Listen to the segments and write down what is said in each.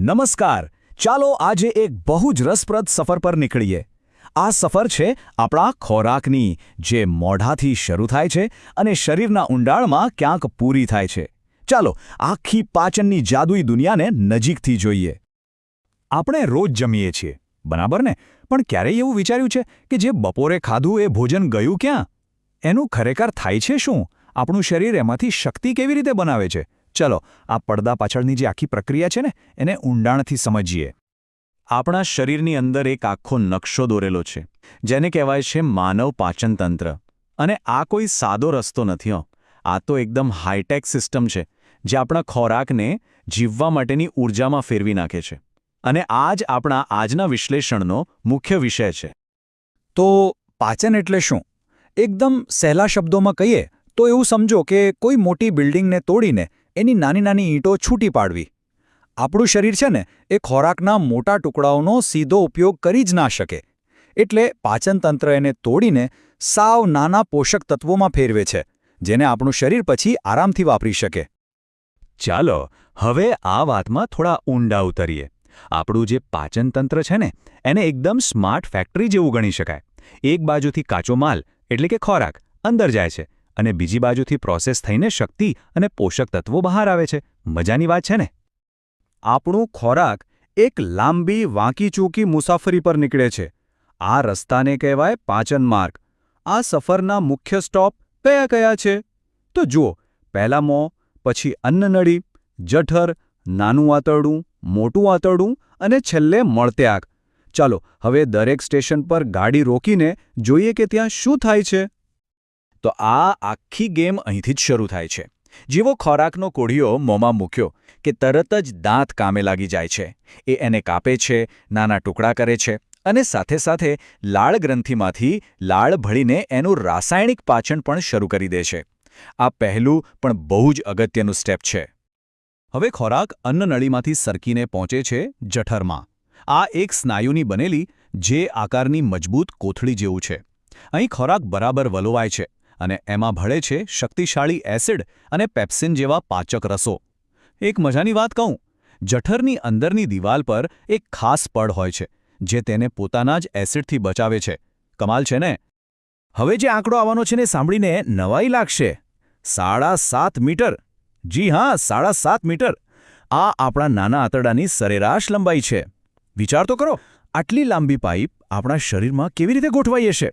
નમસ્કાર. ચાલો આજે એક બહુ જ રસપ્રદ સફર પર નીકળીએ. આ સફર છે આપણા ખોરાકની, જે મોઢાથી શરૂ થાય છે અને શરીરના ઊંડાણમાં ક્યાંક પૂરી થાય છે. ચાલો આખી પાચનની જાદુઈ દુનિયાને નજીકથી જોઈએ. આપણે રોજ જમીએ છીએ, બરાબર ને? પણ ક્યારેય એવું વિચાર્યું છે કે જે બપોરે ખાધું એ ભોજન ગયું ક્યાં? એનું ખરેખર થાય છે શું? આપણું શરીર એમાંથી શક્તિ કેવી રીતે બનાવે છે? ચલો આ પડદા પાછળની જે આખી પ્રક્રિયા છે ને એને ઊંડાણથી સમજીએ. આપણા શરીરની અંદર એક આખો નકશો દોરેલો છે, જેને કહેવાય છે માનવ પાચનતંત્ર. અને આ કોઈ સાદો રસ્તો નથી. આ તો એકદમ હાઈટેક સિસ્ટમ છે, જે આપણા ખોરાકને જીવવા માટેની ઊર્જામાં ફેરવી નાખે છે. અને આ જ આપણા આજના વિશ્લેષણનો મુખ્ય વિષય છે. તો પાચન એટલે શું? એકદમ સહેલા શબ્દોમાં કહીએ તો એવું સમજો કે કોઈ મોટી બિલ્ડિંગને તોડીને એની નાની નાની ઈંટો છૂટી પાડવી. આપણું શરીર છે ને એ ખોરાકના મોટા ટુકડાઓનો સીધો ઉપયોગ કરી જ ના શકે. એટલે પાચનતંત્ર એને તોડીને સાવ નાના પોષક તત્વોમાં ફેરવે છે, જેને આપણું શરીર પછી આરામથી વાપરી શકે. ચાલો હવે આ વાતમાં થોડા ઊંડા ઉતરીએ. આપણું જે પાચનતંત્ર છે ને એને એકદમ સ્માર્ટ ફેક્ટરી જેવું ગણી શકાય. એક બાજુથી કાચો માલ એટલે કે ખોરાક અંદર જાય છે અને બીજી બાજુથી પ્રોસેસ થઈને શક્તિ અને પોષક તત્વો બહાર આવે છે. મજાની વાત છે ને? આપણું ખોરાક એક લાંબી વાંકી-ચૂકી મુસાફરી પર નીકળે છે. આ રસ્તાને કહેવાય પાચન માર્ગ. આ સફરના મુખ્ય સ્ટોપ કયા કયા છે? તો જુઓ, પહેલા મોં, પછી અન્નનળી, જઠર, નાનું આંતરડું, મોટું આંતરડું અને છેલ્લે મળત્યાગ. ચાલો હવે દરેક સ્ટેશન પર ગાડી રોકીને જોઈએ કે ત્યાં શું થાય છે. તો આ આખી ગેમ અહીંથી જ શરૂ થાય છે. જેવો ખોરાકનો કોળિયો મોંમાં મૂક્યો કે તરત જ દાંત કામે લાગી જાય છે. એ એને કાપે છે, નાના ટુકડા કરે છે અને સાથે સાથે લાળ ગ્રંથિમાંથી લાળ ભળીને એનું રાસાયણિક પાચન પણ શરૂ કરી દે છે. આ પહેલું પણ બહુ જ અગત્યનું સ્ટેપ છે. હવે ખોરાક અન્નનળીમાંથી સરકીને પહોંચે છે જઠરમાં. આ એક સ્નાયુની બનેલી જે આકારની મજબૂત કોથળી જેવું છે. અહીં ખોરાક બરાબર વલોવાય છે અને એમાં ભળે છે શક્તિશાળી એસિડ અને પેપ્સિન જેવા પાચક રસો. એક મજાની વાત કહું, જઠરની અંદરની દિવાલ પર એક ખાસ પડ હોય છે, જે તેને પોતાના જ એસિડથી બચાવે છે. કમાલ છે ને? હવે જે આંકડો આવવાનો છે ને સાંભળીને નવાઈ લાગશે. 7.5 મીટર! જી હા, 7.5 મીટર! આ આપણા નાના આંતરડાની સરેરાશ લંબાઈ છે. વિચાર તો કરો, આટલી લાંબી પાઇપ આપણા શરીરમાં કેવી રીતે ગોઠવાઈ હશે?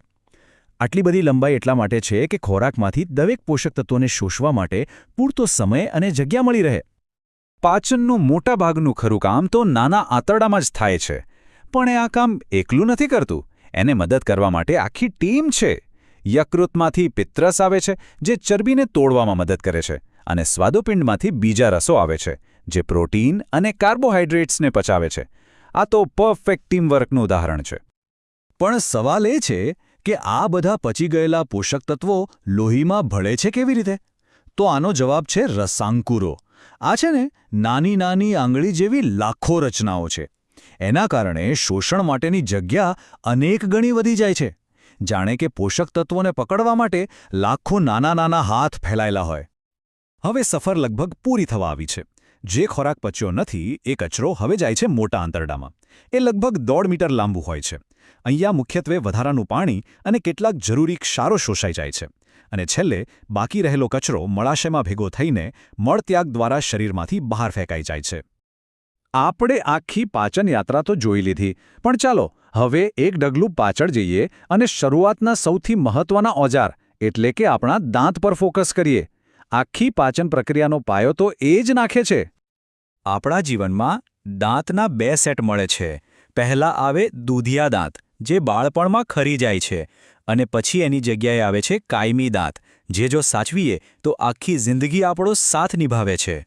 આટલી બધી લંબાઈ એટલા માટે છે કે ખોરાકમાંથી દરેક પોષક તત્વોને શોષવા માટે પૂરતો સમય અને જગ્યા મળી રહે. પાચનનું મોટાભાગનું ખરું કામ તો નાના આંતરડામાં જ થાય છે. પણ એ આ કામ એકલું નથી કરતું. એને મદદ કરવા માટે આખી ટીમ છે. યકૃતમાંથી પિત્તરસ આવે છે, જે ચરબીને તોડવામાં મદદ કરે છે, અને સ્વાદુપિંડમાંથી બીજા રસો આવે છે, જે પ્રોટીન અને કાર્બોહાઈડ્રેટ્સને પચાવે છે. આ તો પરફેક્ટ ટીમવર્કનું ઉદાહરણ છે. પણ સવાલ એ છે કે આ બધા પચી ગયેલા પોષક તત્વો લોહીમાં ભળે છે કેવી રીતે? તો આનો જવાબ છે રસાંકુરો. આ છે ને નાની નાની આંગળી જેવી લાખો રચનાઓ છે. એના કારણે શોષણ માટેની જગ્યા અનેક ગણી વધી જાય છે. જાણે કે પોષક તત્વોને પકડવા માટે લાખો નાના નાના હાથ ફેલાયેલા હોય. હવે સફર લગભગ પૂરી થવા આવી છે. જે ખોરાક પચ્યો નથી એ કચરો હવે જાય છે મોટા આંતરડામાં. એ લગભગ 1.5 મીટર લાંબુ હોય છે. અહીંયા મુખ્યત્વે વધારાનું પાણી અને કેટલાક જરૂરી ક્ષારો શોષાઈ જાય છે. અને છેલ્લે બાકી રહેલો કચરો મળાશયમાં ભેગો થઈને મળત્યાગ દ્વારા શરીરમાંથી બહાર ફેંકાઈ જાય છે. આપણે આખી પાચન યાત્રા તો જોઈ લીધી, પણ ચાલો હવે એક ડગલું પાછળ જઈએ અને શરૂઆતના સૌથી મહત્વના ઓજાર એટલે કે આપણા દાંત પર ફોકસ કરીએ. આખી પાચન પ્રક્રિયાનો પાયો તો એ જ નાખે છે. આપણા જીવનમાં દાંતના 2 સેટ મળે છે. પહેલા આવે દૂધિયા દાંત, જે બાળપણમાં ખરી જાય છે, અને પછી એની જગ્યાએ આવે છે કાયમી દાંત, જે જો સાચવીએ તો આખી જિંદગી આપણો સાથ નિભાવે છે.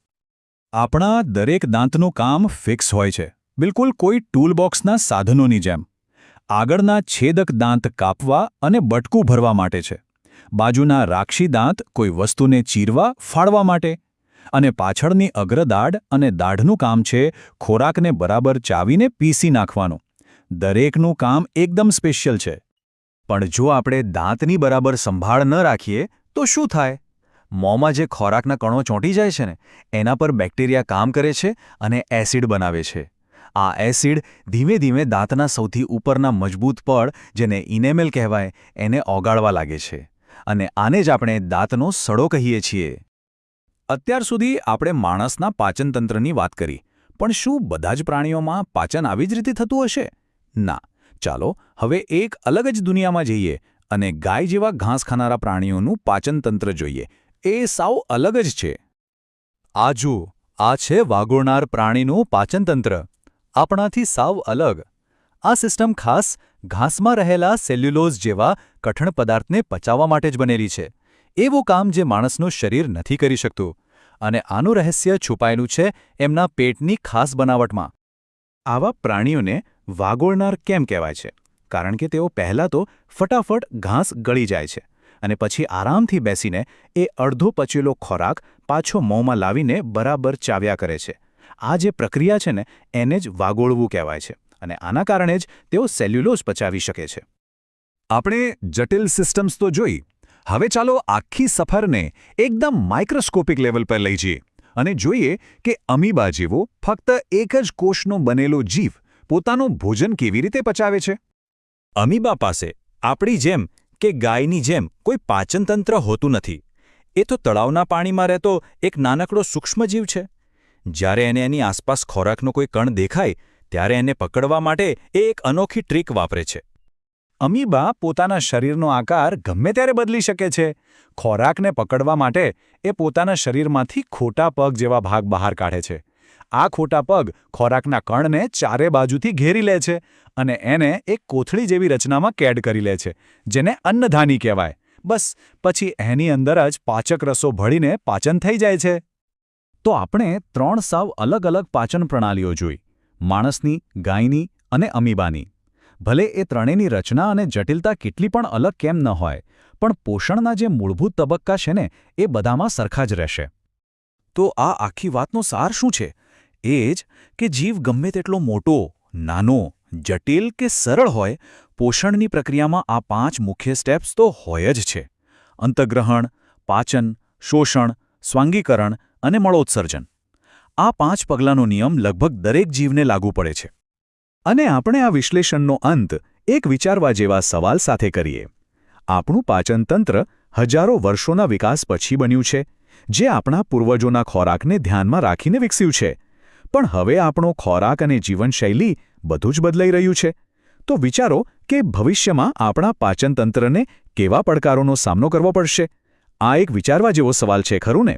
આપણા દરેક દાંતનું કામ ફિક્સ હોય છે, બિલકુલ કોઈ ટૂલબોક્સના સાધનોની જેમ. આગળના છેદક દાંત કાપવા અને બટકું ભરવા માટે છે. બાજુના રાખશી દાંત કોઈ વસ્તુને ચીરવા, ફાડવા માટે. અને પાછળની અગ્રદાઢ અને દાઢનું કામ છે ખોરાકને બરાબર ચાવીને પીસી નાખવાનું. દરેકનું કામ એકદમ સ્પેશિયલ છે. પણ જો આપણે દાંતની બરાબર સંભાળ ન રાખીએ તો શું થાય? મોંમાં જે ખોરાકના કણો ચોંટી જાય છે ને એના પર બેક્ટેરિયા કામ કરે છે અને એસિડ બનાવે છે. આ એસિડ ધીમે ધીમે દાંતના સૌથી ઉપરના મજબૂત પડ, જેને ઇનેમેલ કહેવાય, એને ઓગાળવા લાગે છે. અને આને જ આપણે દાંતનો સડો કહીએ છીએ. અત્યાર સુધી આપણે માણસના પાચનતંત્રની વાત કરી, પણ શું બધા જ પ્રાણીઓમાં પાચન આવી જ રીતે થતું હશે? ના. ચાલો હવે એક અલગ જ દુનિયામાં જઈએ અને ગાય જેવા ઘાસ ખાનારા પ્રાણીઓનું પાચનતંત્ર જોઈએ. એ સાવ અલગ જ છે. આ જુઓ, આ છે વાગોળનાર પ્રાણીનું પાચનતંત્ર. આપણાથી સાવ અલગ. આ સિસ્ટમ ખાસ ઘાસમાં રહેલા સેલ્યુલોઝ જેવા કઠણ પદાર્થને પચાવવા માટે જ બનેલી છે. એવું કામ જે માણસનું શરીર નથી કરી શકતું. અને આનું રહસ્ય છુપાયેલું છે એમના પેટની ખાસ બનાવટમાં. આવા પ્રાણીઓને વાગોળનાર કેમ કહેવાય છે? કારણ કે તેઓ પહેલાં તો ફટાફટ ઘાસ ગળી જાય છે અને પછી આરામથી બેસીને એ અડધો પચેલો ખોરાક પાછો મોંમાં લાવીને બરાબર ચાવ્યા કરે છે. આ જે પ્રક્રિયા છે ને, એને જ વાગોળવું કહેવાય છે. અને આના કારણે જ તેઓ સેલ્યુલોઝ પચાવી શકે છે. આપણે જટિલ સિસ્ટમ્સ તો જોઈ. હવે ચાલો આખી સફરને એકદમ માઇક્રોસ્કોપિક લેવલ પર લઈ જઈએ અને જોઈએ કે અમીબા જેવો ફક્ત એક જ કોષનો બનેલો જીવ પોતાનું ભોજન કેવી રીતે પચાવે છે. અમીબા પાસે આપણી જેમ કે ગાયની જેમ કોઈ પાચનતંત્ર હોતું નથી. એ તો તળાવના પાણીમાં રહેતો એક નાનકડો સૂક્ષ્મજીવ છે. જ્યારે એને એની આસપાસ ખોરાકનો કોઈ કણ દેખાય ત્યારે એને પકડવા માટે એ એક અનોખી ટ્રીક વાપરે છે. અમીબા પોતાના શરીરનો આકાર ગમે ત્યારે બદલી શકે છે. ખોરાકને પકડવા માટે એ પોતાના શરીરમાંથી ખોટા પગ જેવા ભાગ બહાર કાઢે છે. આ ખોટા પગ ખોરાકના કણને ચારે બાજુથી ઘેરી લે છે અને એને એક કોથળી જેવી રચનામાં કેદ કરી લે છે, જેને અન્નધાની કહેવાય. બસ પછી એની અંદર જ પાચક રસો ભળીને પાચન થઈ જાય છે. તો આપણે 3 સાવ અલગ અલગ પાચન પ્રણાલીઓ જોઈ: માણસની, ગાયની અને અમીબાની. ભલે એ ત્રણેયની રચના અને જટિલતા કેટલી પણ અલગ કેમ ન હોય, પણ પોષણના જે મૂળભૂત તબક્કા છે ને, એ બધામાં સરખા જ રહેશે. તો આ આખી વાતનો સાર શું છે? એ જ કે જીવ ગમે તેટલો મોટો, નાનો, જટિલ કે સરળ હોય, પોષણની પ્રક્રિયામાં આ 5 મુખ્ય સ્ટેપ્સ તો હોય જ છે. અંતઃગ્રહણ, પાચન, શોષણ, સ્વાંગીકરણ અને મળોત્સર્જન. આ 5 પગલાંનો નિયમ લગભગ દરેક જીવને લાગુ પડે છે. અને આપણે આ વિશ્લેષણનો અંત એક વિચારવા જેવા સવાલ સાથે કરીએ. આપણું પાચનતંત્ર હજારો વર્ષોના વિકાસ પછી બન્યું છે, જે આપણા પૂર્વજોના ખોરાકને ધ્યાનમાં રાખીને વિકસ્યું છે. પણ હવે આપણો ખોરાક અને જીવનશૈલી બધું જ બદલાઈ રહ્યું છે. તો વિચારો કે ભવિષ્યમાં આપણા પાચનતંત્રને કેવા પડકારોનો સામનો કરવો પડશે. આ એક વિચારવા જેવો સવાલ છે, ખરું ને?